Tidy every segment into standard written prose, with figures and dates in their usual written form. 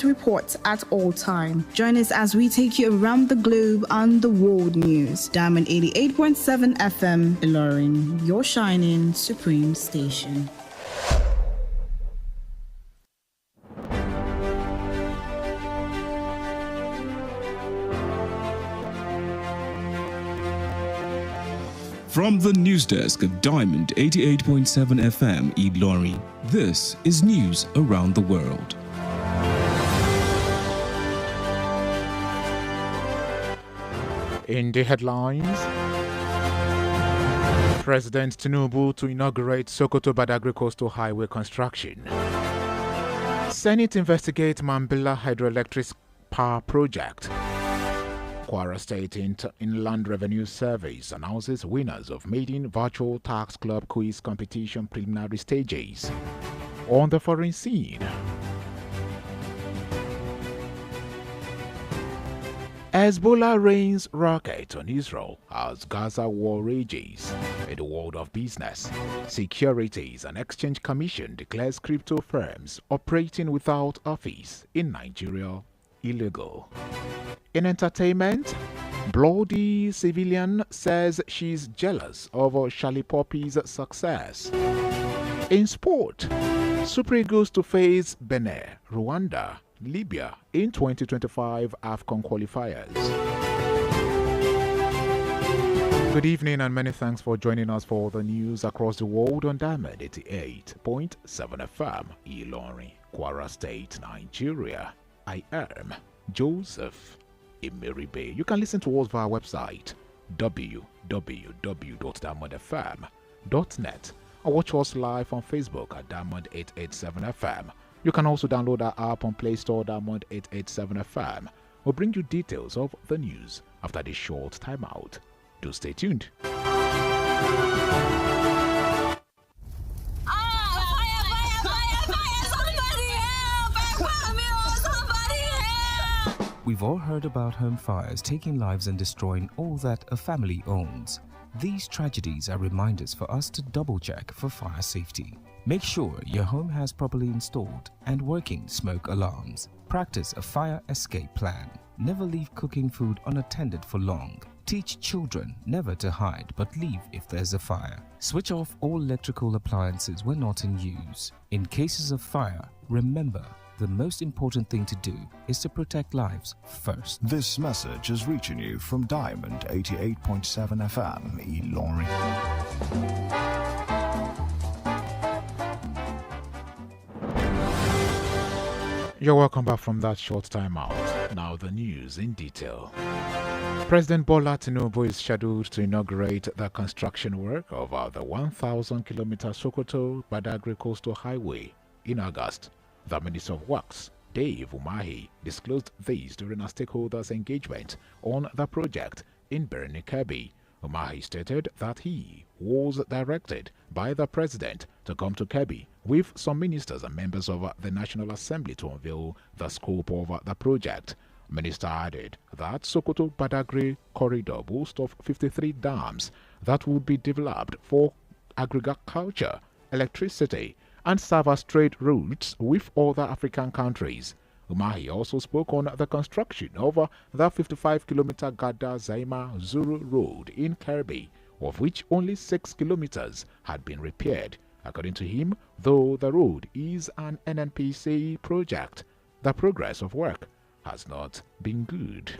Reports at all time. Join us as we take you around the globe on the world news. Diamond 88.7 FM, Ilorin, your shining supreme station. From the news desk of Diamond 88.7 FM, Ilorin, this is news around the world. In the headlines, President Tinubu to inaugurate Sokoto-Badagry Coastal Highway construction. Senate investigate Mambila Hydroelectric Power Project. Kwara State Inland Revenue Service announces winners of Maiden Virtual Tax Club Quiz Competition preliminary stages. On the foreign scene, Hezbollah rains rocket on Israel as Gaza war rages. In the world of business, Securities and Exchange Commission declares crypto firms operating without office in Nigeria illegal. In entertainment, bloody civilian says she's jealous of Charlie Poppy's success. In sport, Super Eagles to face Benin, Rwanda, Libya in 2025 AFCON qualifiers. Good evening and many thanks for joining us for the news across the world on Diamond 88.7 FM, Ilorin, Kwara State, Nigeria. I am Joseph Emeribe. You can listen to us via our website www.diamondfm.net or watch us live on Facebook at Diamond 887 FM. You can also download our app on Play Store, Diamond 887 FM. We'll bring you details of the news after this short timeout. Do stay tuned. We've all heard about home fires taking lives and destroying all that a family owns. These tragedies are reminders for us to double-check for fire safety. Make sure your home has properly installed and working smoke alarms. Practice a fire escape plan. Never leave cooking food unattended for long. Teach children never to hide but leave if there's a fire. Switch off all electrical appliances when not in use. In cases of fire, remember, the most important thing to do is to protect lives first. This message is reaching you from Diamond 88.7 FM, Ilorin. You're welcome back from that short time out. Now the news in detail. President Bola Tinubu is scheduled to inaugurate the construction work of the 1,000-kilometer Sokoto-Badagry Coastal Highway in August. The Minister of Works, Dave Umahi, disclosed this during a stakeholders' engagement on the project in Birnin Kebbi. Umahi stated that he was directed by the President to come to Kebbi with some ministers and members of the National Assembly to unveil the scope of the project. Minister added that Sokoto-Badagry corridor boasts of 53 dams that would be developed for agriculture, electricity, and serve as trade routes with other African countries. Umahi also spoke on the construction of the 55-kilometer Gada-Zaima-Zuru road in Kirby, of which only 6 kilometers had been repaired. According to him, though the road is an NNPC project, the progress of work has not been good.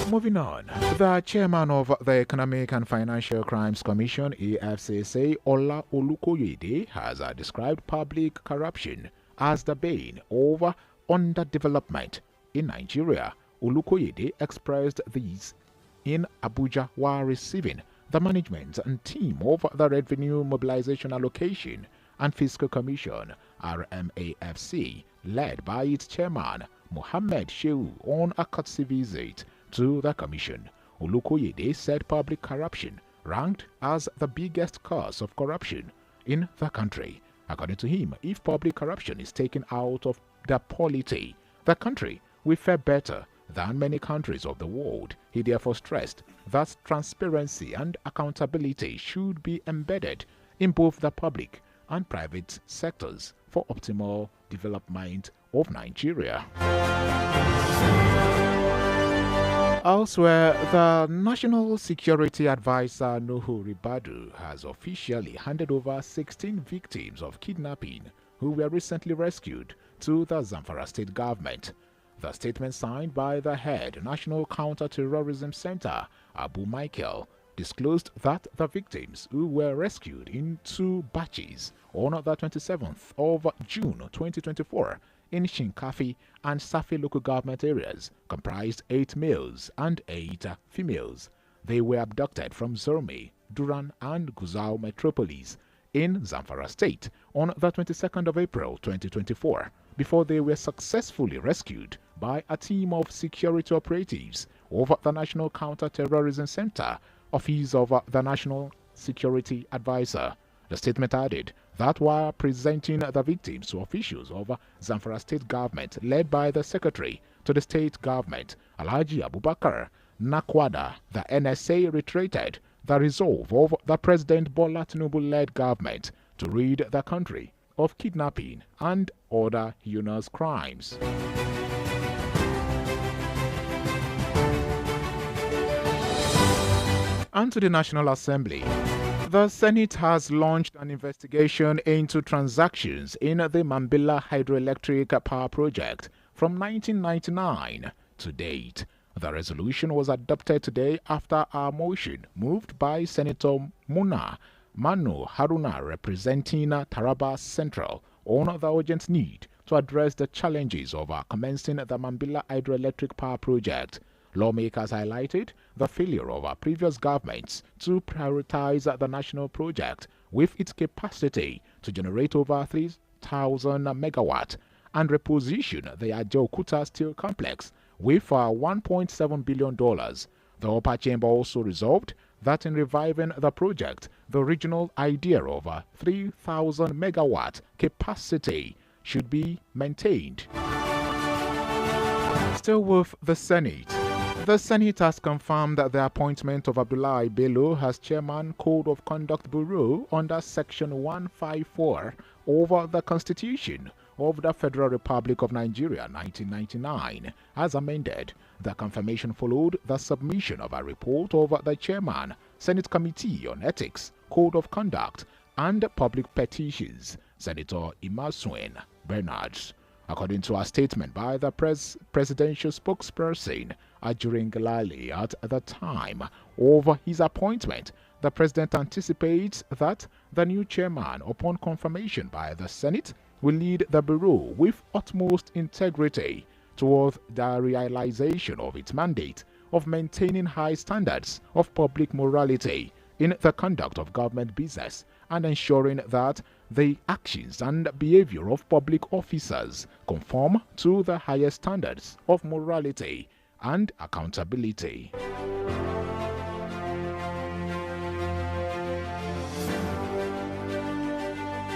Moving on, the chairman of the Economic and Financial Crimes Commission, EFCC, Ola Olukoyede, has described public corruption as the bane of underdevelopment in Nigeria. Olukoyede expressed this in Abuja while receiving the management and team of the Revenue Mobilization Allocation and Fiscal Commission, RMAFC, led by its chairman, Mohammed Shehu, on a courtesy visit to the commission. Olukoyede said public corruption ranked as the biggest cause of corruption in the country. According to him, if public corruption is taken out of the polity, the country will fare better than many countries of the world. He therefore stressed that transparency and accountability should be embedded in both the public and private sectors for optimal development of Nigeria. Elsewhere, the National Security Advisor Nuhu Ribadu has officially handed over 16 victims of kidnapping who were recently rescued to the Zamfara state government. The statement signed by the head National Counter-Terrorism Center, Abu Michael, disclosed that the victims who were rescued in 2 batches on the 27th of June 2024 in Shinkafi and Safi local government areas comprised 8 males and 8 females. They were abducted from Zorme, Duran and Guzau metropolis in Zamfara state on the 22nd of April 2024 before they were successfully rescued by a team of security operatives of the National Counter-Terrorism Center, Office of the National Security Advisor. The statement added that while presenting the victims to officials of Zamfara state government led by the secretary to the state government, Alhaji Abubakar Nakwada, the NSA reiterated the resolve of the President Bola Tinubu-led government to rid the country of kidnapping and other heinous crimes. And to the National Assembly. The Senate has launched an investigation into transactions in the Mambila hydroelectric power project from 1999 to date. The resolution was adopted today after a motion moved by Senator Manu Haruna representing Taraba Central on the urgent need to address the challenges of commencing the Mambila hydroelectric power project. Lawmakers highlighted the failure of our previous governments to prioritize the national project with its capacity to generate over 3,000 megawatt and reposition the Ajaokuta Steel Complex with $1.7 billion. The upper chamber also resolved that in reviving the project, the original idea of 3,000 megawatt capacity should be maintained. Still with the Senate. The Senate has confirmed that the appointment of Abdullah Bello as Chairman Code of Conduct Bureau under Section 154 of the Constitution of the Federal Republic of Nigeria 1999 as amended. The confirmation followed the submission of a report of the Chairman, Senate Committee on Ethics, Code of Conduct, and Public Petitions, Senator Imasuen Bernards. According to a statement by the presidential spokesperson, Ajurin Galali, at the time of his appointment, the president anticipates that the new chairman, upon confirmation by the Senate, will lead the Bureau with utmost integrity toward the realization of its mandate of maintaining high standards of public morality in the conduct of government business and ensuring that the actions and behavior of public officers conform to the highest standards of morality and accountability.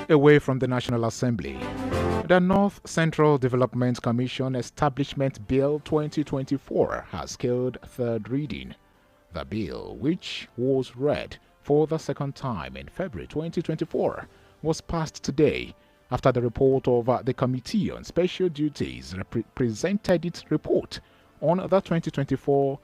Away from the National Assembly, the North Central Development Commission Establishment Bill 2024 has killed third reading. The bill, which was read for the second time in February 2024, was passed today after the report of the Committee on Special Duties presented its report on the 2024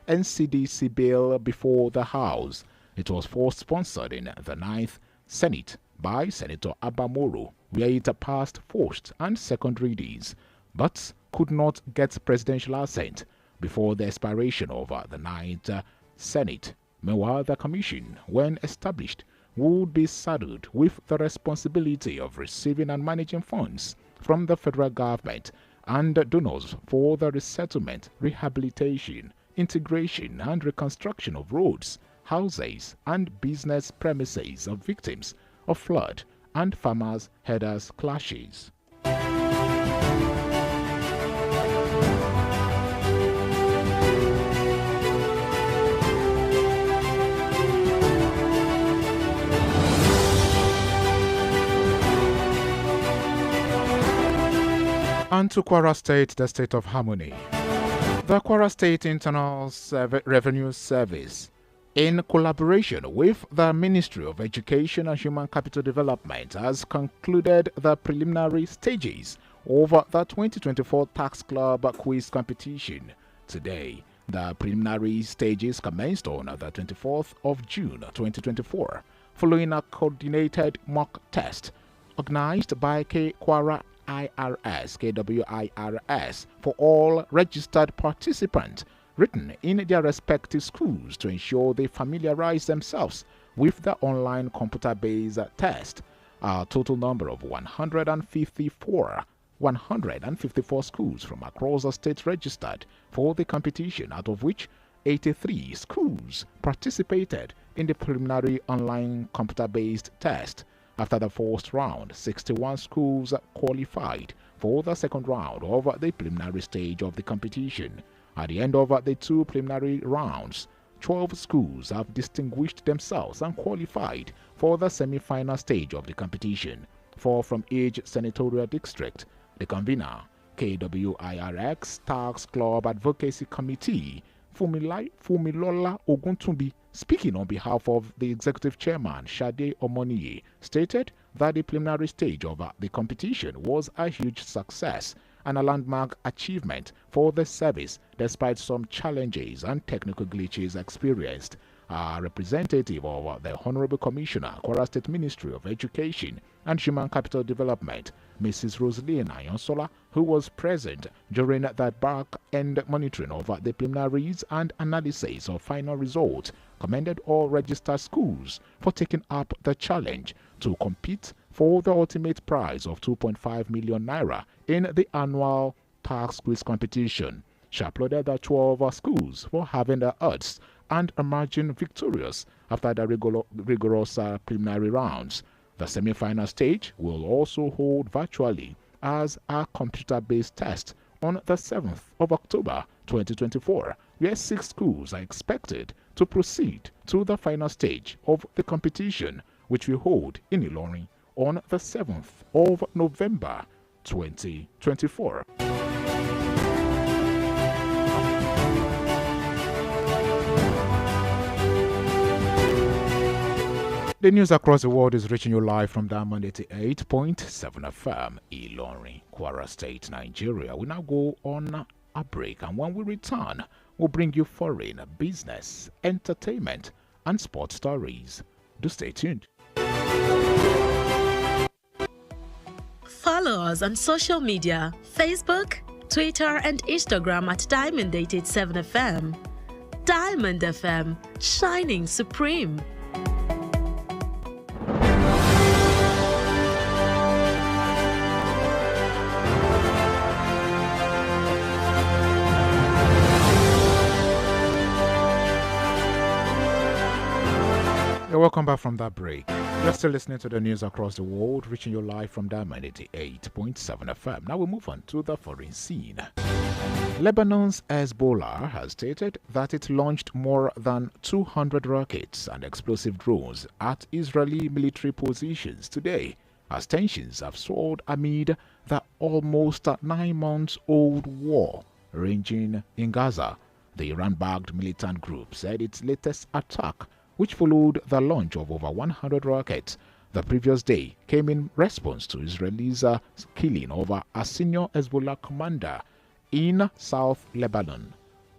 NCDC bill before the House. It was first sponsored in the 9th Senate by Senator Abamoro, where it passed first and second readings, but could not get presidential assent before the expiration of the 9th Senate. Meanwhile, the Commission, when established, would be saddled with the responsibility of receiving and managing funds from the federal government and donors for the resettlement, rehabilitation, integration, and reconstruction of roads, houses, and business premises of victims of flood and farmers' herders' clashes. And to Kwara State, the state of harmony. The Kwara State Internal Revenue Service in collaboration with the Ministry of Education and Human Capital Development, has concluded the preliminary stages of the 2024 Tax Club Quiz Competition. Today, the preliminary stages commenced on the 24th of June 2024, following a coordinated mock test organized by KWIRS for all registered participants, written in their respective schools to ensure they familiarize themselves with the online computer-based test. A total number of 154 schools from across the state registered for the competition, out of which 83 schools participated in the preliminary online computer-based test. After the first round, 61 schools qualified for the second round of the preliminary stage of the competition. At the end of the two preliminary rounds, 12 schools have distinguished themselves and qualified for the semi-final stage of the competition. 4 from each senatorial district. The convener, KWIRX Tax Club Advocacy Committee, Fumilola Oguntumbi, speaking on behalf of the executive chairman, Shade Omoniye, stated that the preliminary stage of the competition was a huge success and a landmark achievement for the service despite some challenges and technical glitches experienced. A representative of the Honorable Commissioner, Kwara State Ministry of Education and Human Capital Development, Mrs. Rosalina Yonsola, who was present during that back-end monitoring of the preliminaries and analysis of final results, commended all registered schools for taking up the challenge to compete for the ultimate prize of 2.5 million naira in the annual tax quiz competition. She applauded the 12 schools for having the odds and emerging victorious after the rigorous preliminary rounds. The semi-final stage will also hold virtually as a computer-based test on the 7th of October 2024, where 6 schools are expected to proceed to the final stage of the competition, which will hold in Ilorin on the 7th of November 2024. The news across the world is reaching you live from Diamond 88.7 FM, Ilorin, Kwara State, Nigeria. We now go on a break, and when we return, we'll bring you foreign, business, entertainment, and sports stories. Do stay tuned. Follow us on social media, Facebook, Twitter, and Instagram at Diamond 87 FM. Diamond FM, shining supreme. Welcome back from that break. You're still listening to the news across the world, reaching you live from Diamond 88.7 FM. Now we move on to the foreign scene. Lebanon's Hezbollah has stated that it launched more than 200 rockets and explosive drones at Israeli military positions today, as tensions have soared amid the almost 9-month-old war raging in Gaza. The Iran-backed militant group said its latest attack, which followed the launch of over 100 rockets the previous day, came in response to Israel's killing of a senior Hezbollah commander in South Lebanon.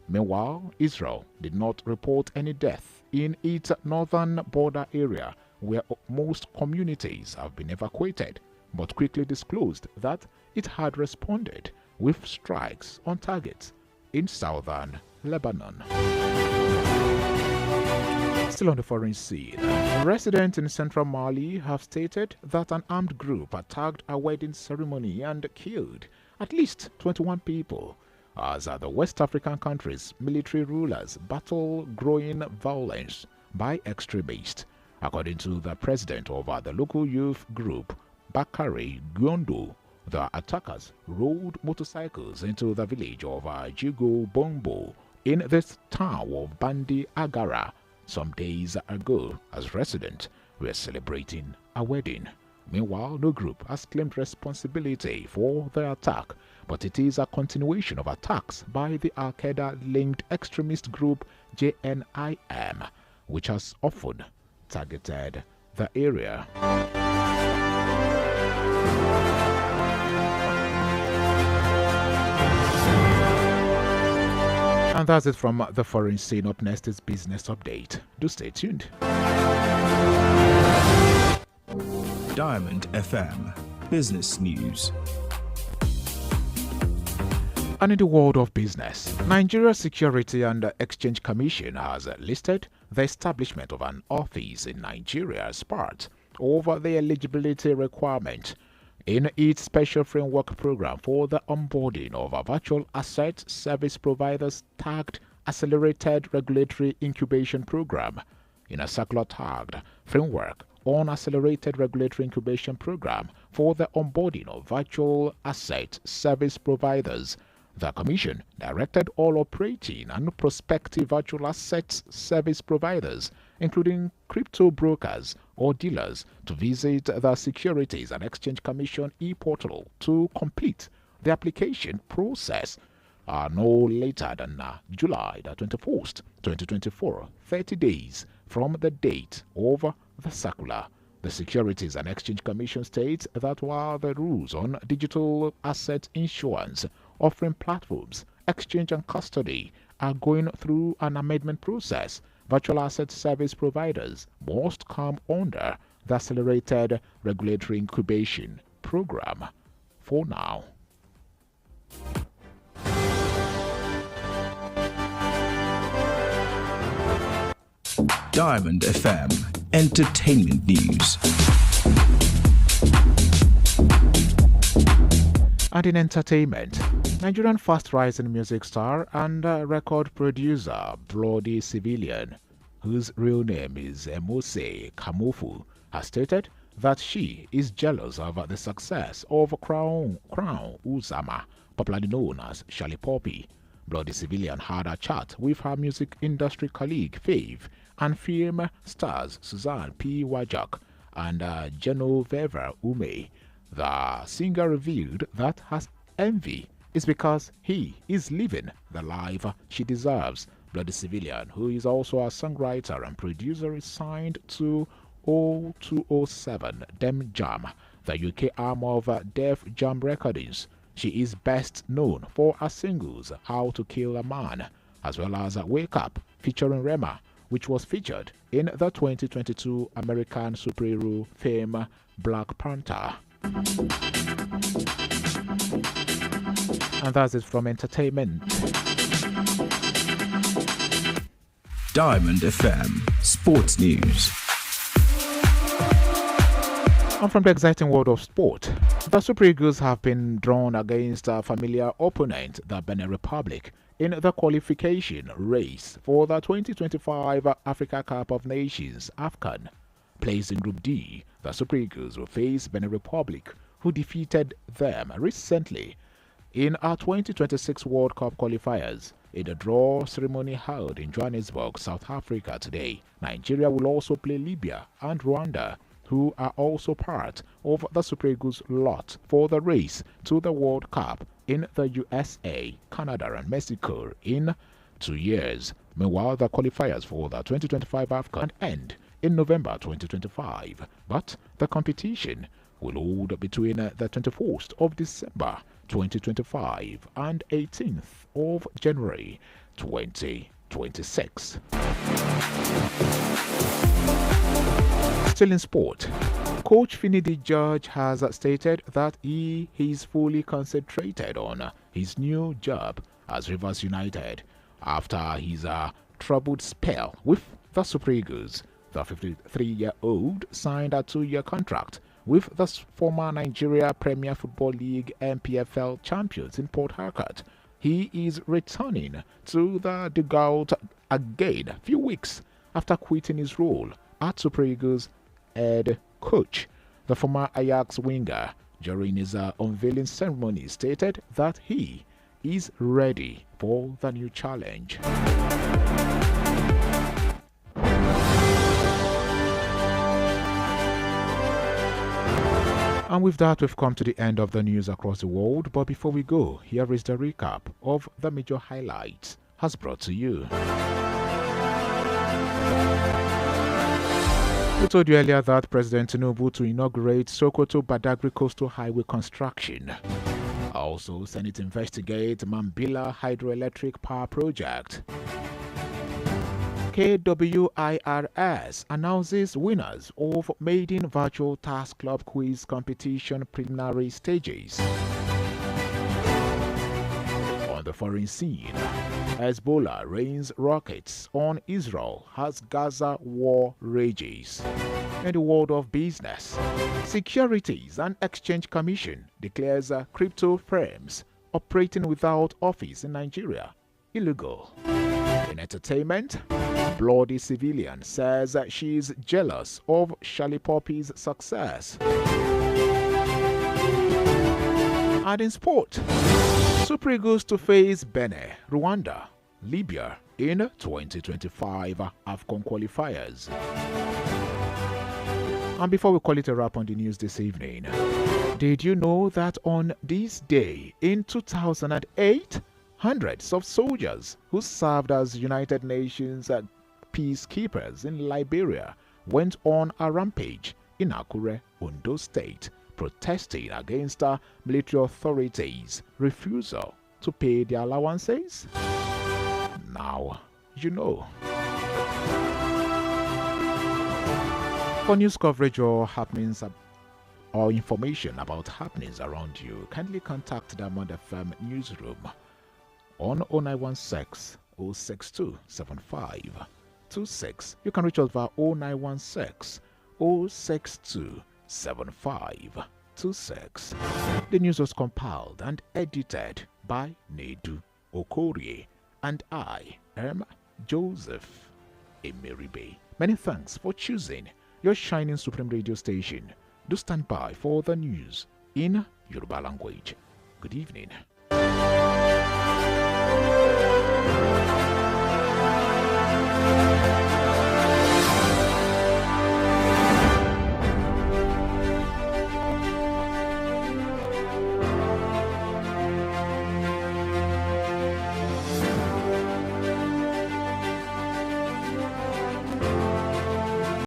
Meanwhile, Israel did not report any death in its northern border area, where most communities have been evacuated, but quickly disclosed that it had responded with strikes on targets in southern Lebanon. Still on the foreign scene, residents in central Mali have stated that an armed group attacked a wedding ceremony and killed at least 21 people, as the West African country's military rulers battle growing violence by extremists. According to the president of the local youth group, Bakari Gyondo, the attackers rode motorcycles into the village of Jigo Bombo in the town of Bandi Agara some days ago, as residents were celebrating a wedding. Meanwhile, no group has claimed responsibility for the attack, but it is a continuation of attacks by the Al-Qaeda-linked extremist group JNIM. which has often targeted the area. And that's it from the foreign scene. Up next is Business Update. Do stay tuned. Diamond FM Business News. And in the world of business, Nigeria's Security and Exchange Commission has listed the establishment of an office in Nigeria as part of the eligibility requirement in its special framework program for the onboarding of a virtual asset service providers tagged Accelerated Regulatory Incubation Program. In a circular tagged framework on Accelerated Regulatory Incubation Program for the onboarding of virtual asset service providers, the Commission directed all operating and prospective virtual assets service providers, including crypto brokers or dealers, to visit the Securities and Exchange Commission e-portal to complete the application process no later than July the 21st, 2024, 30 days from the date of the circular. The Securities and Exchange Commission states that while the rules on digital asset insurance, offering platforms, exchange and custody are going through an amendment process, virtual asset service providers must come under the Accelerated Regulatory Incubation Program for now. Diamond FM Entertainment News. And in entertainment, Nigerian fast-rising music star and record producer Bloody Civilian, whose real name is Emose Kamofu, has stated that she is jealous of the success of Crown Uzama, popularly known as Shali Poppy. Bloody Civilian had a chat with her music industry colleague Fave and film stars Suzanne P. Wajak and Genoveva Ume. The singer revealed that her envy is because he is living the life she deserves. Bloody Civilian, who is also a songwriter and producer, is signed to 0207 Dem Jam, the UK arm of Def Jam Recordings. She is best known for her singles How to Kill a Man, as well as Wake Up featuring Rema, which was featured in the 2022 American superhero film Black Panther. And that's it from entertainment. Diamond FM Sports News. And from the exciting world of sport, the Super Eagles have been drawn against a familiar opponent, the Benin Republic, in the qualification race for the 2025 Africa Cup of Nations AFCON. Placed in Group D, the Super Eagles will face Benin Republic, who defeated them recently in our 2026 World Cup qualifiers. In the draw ceremony held in Johannesburg, South Africa today, Nigeria will also play Libya and Rwanda, who are also part of the Super Eagles lot for the race to the World Cup in the USA, Canada and Mexico in 2 years. Meanwhile, the qualifiers for the 2025 AFCON end in November 2025, but the competition will hold between the 24th of December 2025 and 18th of January 2026. Still in sport, Coach Finidi George has stated that he is fully concentrated on his new job as Rivers United after his troubled spell with the Super Eagles. The 53-year-old signed a 2-year contract with the former Nigeria Premier Football League MPFL champions in Port Harcourt. He is returning to the dugout again a few weeks after quitting his role at Super Eagles head coach. The former Ajax winger, during his unveiling ceremony, stated that he is ready for the new challenge. And with that, we've come to the end of the news across the world. But before we go, here is the recap of the major highlights as brought to you. We told you earlier that President Tinubu to inaugurate Sokoto-Badagry Coastal Highway construction. Also, Senate investigate Mambila Hydroelectric Power Project. KWIRS announces winners of Maiden Virtual Task Club Quiz Competition preliminary stages. On the foreign scene, Hezbollah rains rockets on Israel as Gaza war rages. In the world of business, Securities and Exchange Commission declares crypto firms operating without office in Nigeria illegal. In entertainment, bloody civilian says she is jealous of Charlie Poppy's success. And in sport, Super Eagles to face Benin, Rwanda, Libya in 2025 AFCON qualifiers. And before we call it a wrap on the news this evening, did you know that on this day in 2008, hundreds of soldiers who served as United Nations peacekeepers in Liberia went on a rampage in Akure, Ondo State, protesting against military authorities' refusal to pay their allowances? Now you know. For news coverage or happenings or information about happenings around you, kindly contact the Diamond FM newsroom on 0916 062 7526. You can reach us via 0916 062 7526. The news was compiled and edited by Nedu Okorie, and I am Joseph Emeribe. Many thanks for choosing your shining supreme radio station. Do stand by for the news in Yoruba language. Good evening.